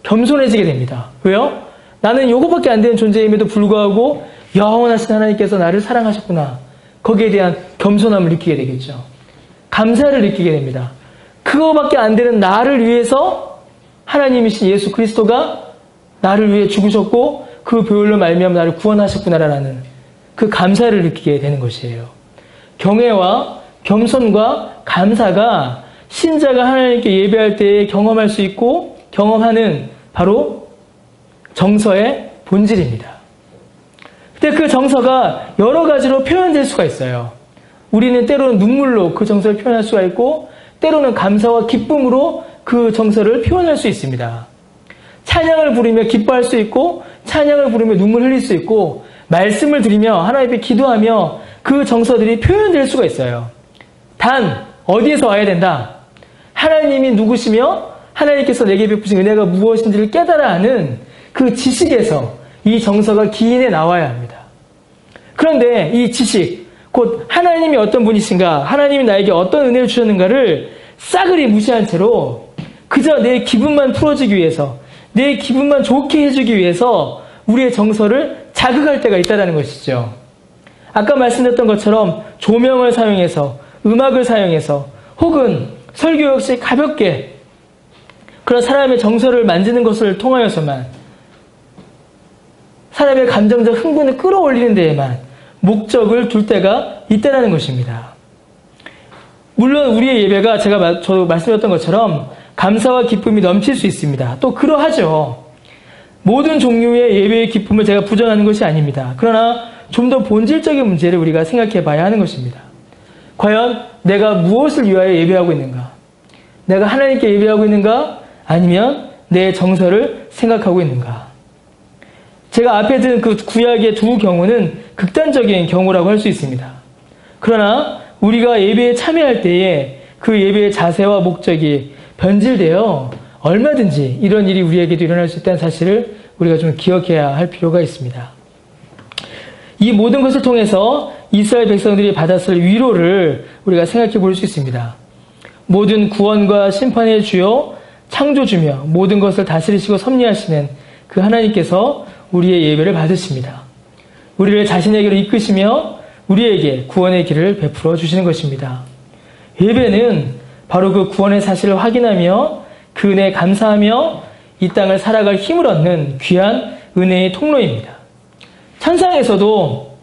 겸손해지게 됩니다. 왜요? 나는 요거밖에 안 되는 존재임에도 불구하고 영원하신 하나님께서 나를 사랑하셨구나. 거기에 대한 겸손함을 느끼게 되겠죠. 감사를 느끼게 됩니다. 그거밖에 안 되는 나를 위해서 하나님이신 예수 그리스도가 나를 위해 죽으셨고 그 보혈로 말미암아 나를 구원하셨구나라는 그 감사를 느끼게 되는 것이에요. 경외와 겸손과 감사가 신자가 하나님께 예배할 때에 경험할 수 있고 경험하는 바로 정서의 본질입니다. 근데 그 정서가 여러 가지로 표현될 수가 있어요. 우리는 때로는 눈물로 그 정서를 표현할 수가 있고 때로는 감사와 기쁨으로 그 정서를 표현할 수 있습니다. 찬양을 부르며 기뻐할 수 있고 찬양을 부르며 눈물 흘릴 수 있고 말씀을 드리며 하나님 앞에 기도하며 그 정서들이 표현될 수가 있어요. 단 어디에서 와야 된다? 하나님이 누구시며 하나님께서 내게 베푸신 은혜가 무엇인지를 깨달아 아는 그 지식에서 이 정서가 기인해 나와야 합니다. 그런데 이 지식, 곧 하나님이 어떤 분이신가, 하나님이 나에게 어떤 은혜를 주셨는가를 싸그리 무시한 채로 그저 내 기분만 풀어주기 위해서, 내 기분만 좋게 해주기 위해서 우리의 정서를 자극할 때가 있다는 것이죠. 아까 말씀드렸던 것처럼 조명을 사용해서, 음악을 사용해서, 혹은 설교 역시 가볍게 그런 사람의 정서를 만지는 것을 통하여서만 사람의 감정적 흥분을 끌어올리는 데에만 목적을 둘 때가 있다는 것입니다. 물론 우리의 예배가 저도 말씀드렸던 것처럼 감사와 기쁨이 넘칠 수 있습니다. 또 그러하죠. 모든 종류의 예배의 기쁨을 제가 부정하는 것이 아닙니다. 그러나 좀 더 본질적인 문제를 우리가 생각해 봐야 하는 것입니다. 과연 내가 무엇을 위하여 예배하고 있는가? 내가 하나님께 예배하고 있는가? 아니면 내 정서를 생각하고 있는가? 제가 앞에 든 그 구약의 두 경우는 극단적인 경우라고 할 수 있습니다. 그러나 우리가 예배에 참여할 때에 그 예배의 자세와 목적이 변질되어 얼마든지 이런 일이 우리에게도 일어날 수 있다는 사실을 우리가 좀 기억해야 할 필요가 있습니다. 이 모든 것을 통해서 이스라엘 백성들이 받았을 위로를 우리가 생각해 볼 수 있습니다. 모든 구원과 심판의 주요 창조주며 모든 것을 다스리시고 섭리하시는 그 하나님께서 우리의 예배를 받으십니다. 우리를 자신에게로 이끄시며 우리에게 구원의 길을 베풀어 주시는 것입니다. 예배는 바로 그 구원의 사실을 확인하며 그 은혜에 감사하며 이 땅을 살아갈 힘을 얻는 귀한 은혜의 통로입니다. 천상에서도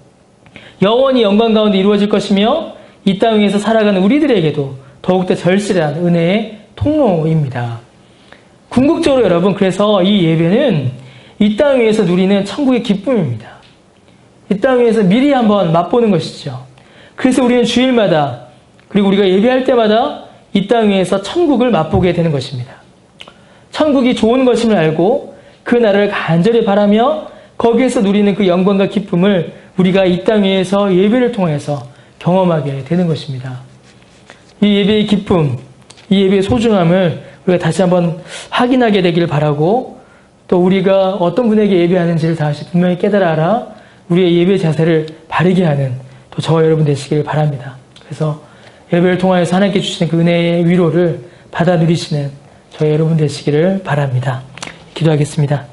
영원히 영광 가운데 이루어질 것이며 이 땅 위에서 살아가는 우리들에게도 더욱더 절실한 은혜의 통로입니다. 궁극적으로 여러분, 그래서 이 예배는 이 땅 위에서 누리는 천국의 기쁨입니다. 이 땅 위에서 미리 한번 맛보는 것이죠. 그래서 우리는 주일마다 그리고 우리가 예배할 때마다 이 땅 위에서 천국을 맛보게 되는 것입니다. 천국이 좋은 것임을 알고 그 나라를 간절히 바라며 거기에서 누리는 그 영광과 기쁨을 우리가 이 땅 위에서 예배를 통해서 경험하게 되는 것입니다. 이 예배의 기쁨, 이 예배의 소중함을 우리가 다시 한번 확인하게 되기를 바라고 또 우리가 어떤 분에게 예배하는지를 다시 분명히 깨달아 알아 우리의 예배 자세를 바르게 하는 또 저와 여러분 되시길 바랍니다. 그래서 예배를 통하여서 하나님께 주시는 그 은혜의 위로를 받아 누리시는 저희 여러분 되시기를 바랍니다. 기도하겠습니다.